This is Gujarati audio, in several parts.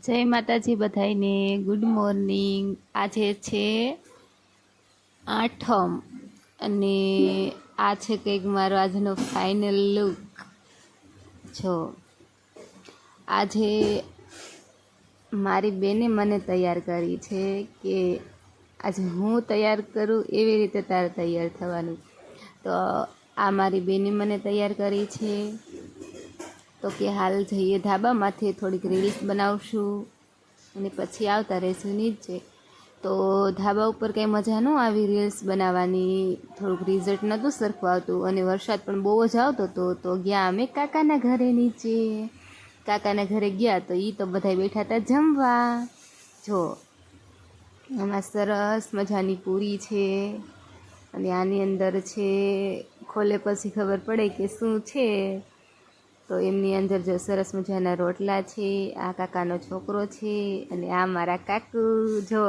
જય માતાજી બધાઈને ગુડ મોર્નિંગ। આજે છે આઠમ અને આ છે કંઈક મારો આજનો ફાઇનલ લુક। જો આજે મારી બેને મને તૈયાર કરી છે કે આજે હું તૈયાર કરું એવી રીતે તારે તૈયાર થવાનું। તો આ મારી બેને મને તૈયાર કરી છે। તો કે હાલ જઈએ ધાબામાંથી થોડીક રીલ્સ બનાવશું અને પછી આવતા રહીશું નીચે। તો ધાબા ઉપર કંઈ મજા ન આવી રીલ્સ બનાવવાની, થોડુંક રિઝલ્ટ નહોતું સરખું આવતું અને વરસાદ પણ બહુ જ આવતો હતો। તો ગયા અમે કાકાના ઘરે નીચે। કાકાના ઘરે ગયા તો એ તો બધા બેઠા હતા જમવા। જો આમાં સરસ મજાની પૂરી છે અને આની અંદર છે, ખોલે પછી ખબર પડે કે શું છે। તો એમની અંદર જો સરસ મજાના રોટલા છે, આ કાકાનો છોકરો છે અને આ મારા કાકુ જો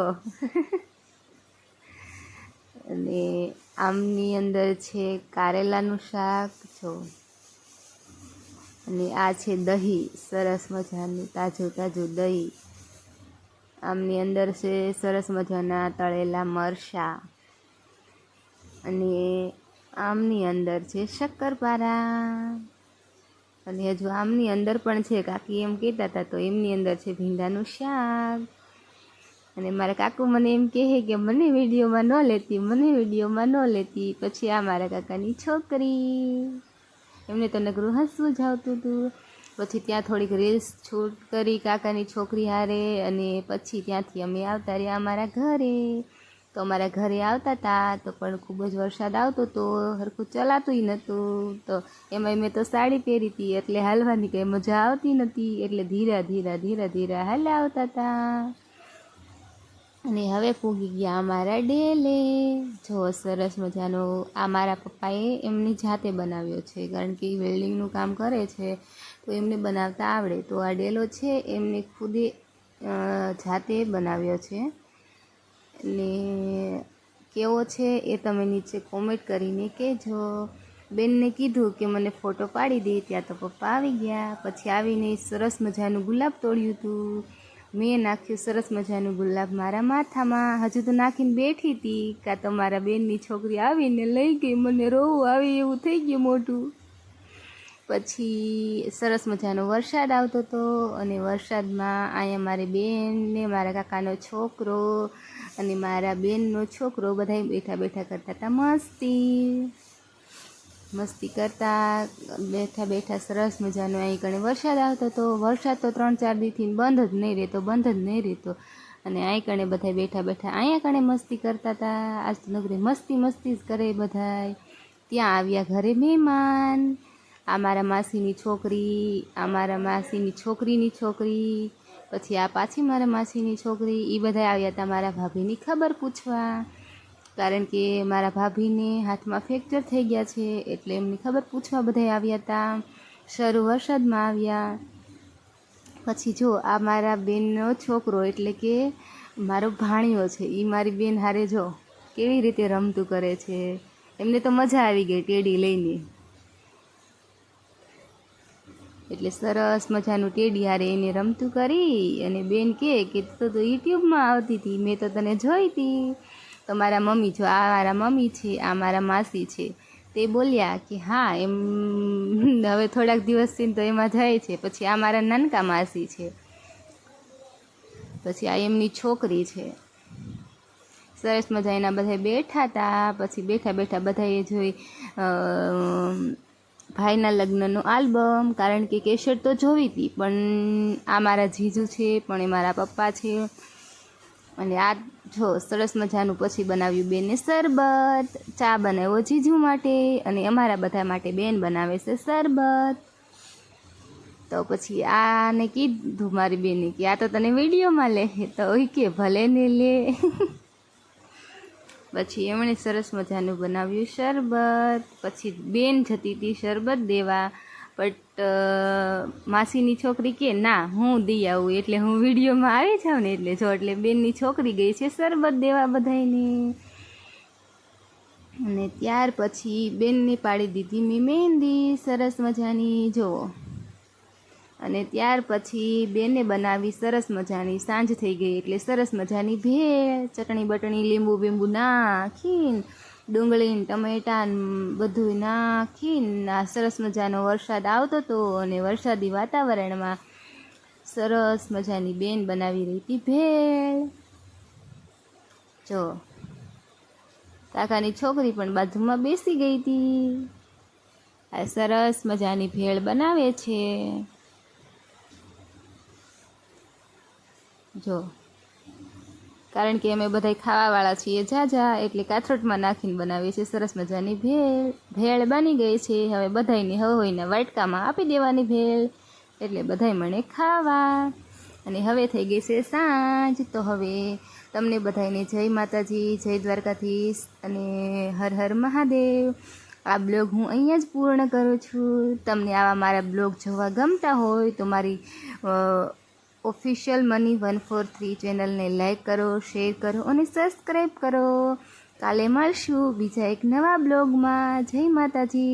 અને આમની અંદર છે કારેલાનું શાક જો, અને આ છે દહીં, સરસ મજાનું તાજું તાજું દહીં। આમની અંદર છે સરસ મજાના તળેલા મરચાં અને આમની અંદર છે શક્કરપારા અને હજુ આમની અંદર પણ છે, કાકી એમ કહેતા હતા તો એમની અંદર છે ભીંડાનું શાક। અને મારા કાકુ મને એમ કહે કે મને વિડીયોમાં ન લેતી, મને વિડીયોમાં ન લેતી। પછી આ મારા કાકાની છોકરી, એમને તો નકરું હસવું જ આવતું હતું। પછી ત્યાં થોડીક રીલ્સ શૂટ કરી કાકાની છોકરી હારે અને પછી ત્યાંથી અમે આવતા રહ્યા અમારા ઘરે। તો અમારા ઘરે આવતા હતા તો પણ ખૂબ જ વરસાદ આવતો હતો, સરખું ચલાતુંય નહોતું। તો એમાં મેં તો સાડી પહેરી હતી એટલે હાલવાની કંઈ મજા આવતી નથી, એટલે ધીરા ધીરા ધીરા ધીરા હાલ્યા આવતા હતા। અને હવે પૂગી ગયા અમારા ડેલે। જો સરસ મજાનો આ મારા પપ્પાએ એમની જાતે બનાવ્યો છે, કારણ કે એ વેલ્ડિંગનું કામ કરે છે તો એમને બનાવતા આવડે। તો આ ડેલો છે એમને ખુદે જાતે બનાવ્યો છે અને કેવો છે એ તમે નીચે કોમેન્ટ કરીને કહેજો। બેનને કીધું કે મને ફોટો પાડી દે, ત્યાં તો પપ્પા આવી ગયા। પછી આવીને સરસ મજાનું ગુલાબ તોડ્યું હતું, મેં નાખ્યું સરસ મજાનું ગુલાબ મારા માથામાં। હજુ તો નાખીને બેઠી હતી કાં તો મારા બેનની છોકરી આવીને લઈ ગઈ, મને રોવું આવી એવું થઈ ગયું મોઢું। પછી સરસ મજાનો વરસાદ આવતો હતો અને વરસાદમાં અહીંયા મારી બેન ને મારા કાકાનો છોકરો અને મારા બેનનો છોકરો બધા બેઠા બેઠા કરતા હતા મસ્તી કરતા બેઠા બેઠા સરસ મજાનો અહીં કણે વરસાદ આવતો હતો। વરસાદ તો 3-4 દીથી બંધ જ નહીં રહેતો અને અહીં કણે બધા બેઠા બેઠા અહીંયા કણે મસ્તી કરતા હતા। આજ તો નગરી મસ્તી જ કરે બધાય। ત્યાં આવ્યા ઘરે મહેમાન, આ મારા માસીની છોકરી, આ મારા માસીની છોકરીની છોકરી, પછી આ પાછી મારા માસીની છોકરી, એ બધા આવ્યા હતા મારા ભાભીની ખબર પૂછવા, કારણ કે મારા ભાભીને હાથમાં ફ્રેક્ચર થઈ ગયા છે એટલે એમની ખબર પૂછવા બધા આવ્યા હતા। શરૂ વરસાદમાં આવ્યા। પછી જો આ મારા બેનનો છોકરો એટલે કે મારો ભાણિયો છે, એ મારી બેન હારે જો કેવી રીતે રમતું કરે છે, એમને તો મજા આવી ગઈ ટેડી લઈને। એટલે સરસ મજાનું ટેડી હારે એને રમતું કરી અને બેન કે તું તો યુટ્યુબમાં આવતી હતી, મેં તો તને જોઈ હતી। તો મારા મમ્મી જો આ મારા મમ્મી છે, આ મારા માસી છે, તે બોલ્યા કે હા એમ હવે થોડાક દિવસથી તો એમાં જાય છે। પછી આ મારા નાનકા માસી છે, પછી આ એમની છોકરી છે। સરસ મજા એના બધા બેઠા હતા। પછી બેઠા બેઠા બધાએ જોઈ ભાઈના લગ્નનો આલ્બમ, કારણ કે કેસેટ તો જોવી હતી પણ આ મારા જીજુ છે પણ એ મારા પપ્પા છે। અને આ જો સરસ મજાનું પછી બનાવ્યું બેને શરબત, ચા બનાવ્યો જીજુ માટે અને અમારા બધા માટે બેન બનાવે છે શરબત। તો પછી આને કીધું મારી બેને કે આ તો તને વિડીયોમાં લે, તો એ કે ભલે ને લે। પછી એમણે સરસ મજાનું બનાવ્યું શરબત। પછી બેન જતી હતી શરબત દેવા, બટ માસીની છોકરી કે ના હું દઈ આવું, એટલે હું વિડીયોમાં આવી જાઉં ને એટલે જો એટલે બેનની છોકરી ગઈ છે શરબત દેવા બધાને। અને ત્યાર પછી બેનને પાડી દીધી મેં મહેંદી સરસ મજાની, જુઓ અને ત્યાર પછી બેને બનાવી સરસ મજાની સાંજ થઈ ગઈ એટલે સરસ મજાની ભેળ, ચટણી બટણી લીંબુ બીંબુ નાખીને ડુંગળી ને ટમેટા ને બધું નાખીને આ સરસ મજાનો વરસાદ આવતો હતો અને વરસાદી વાતાવરણમાં સરસ મજાની બેન બનાવી રહી હતી ભેળ. જો કાકાની છોકરી પણ બાજુમાં બેસી ગઈ હતી. આ સરસ મજાની ભેળ બનાવે છે. જો કારણ કે અમે બધા ખાવાવાળા છીએ જાજા એટલે કાથરોટમાં નાખીને બનાવીએ છીએ સરસ મજાની ભેળ. ભેળ બની ગઈ છે. હવે બધાયને હોઈના વાટકામાં આપી દેવાની ભેળ એટલે બધાય મને ખાવા. અને હવે થઈ ગઈ છે સાંજ. તો હવે તમને બધાયને જય માતાજી, જય દ્વારકાધીશ અને હર હર મહાદેવ. આ બ્લોગ હું અહીંયા જ પૂર્ણ કરું છું. તમને આવા મારા બ્લોગ જોવા ગમતા હોય તો મારી ઓફિશિયલ મની 143 ચેનલને લાઈક કરો, શેર કરો અને સબસ્ક્રાઈબ કરો. કાલે મળશું બીજા એક નવા બ્લોગમાં. જય માતાજી.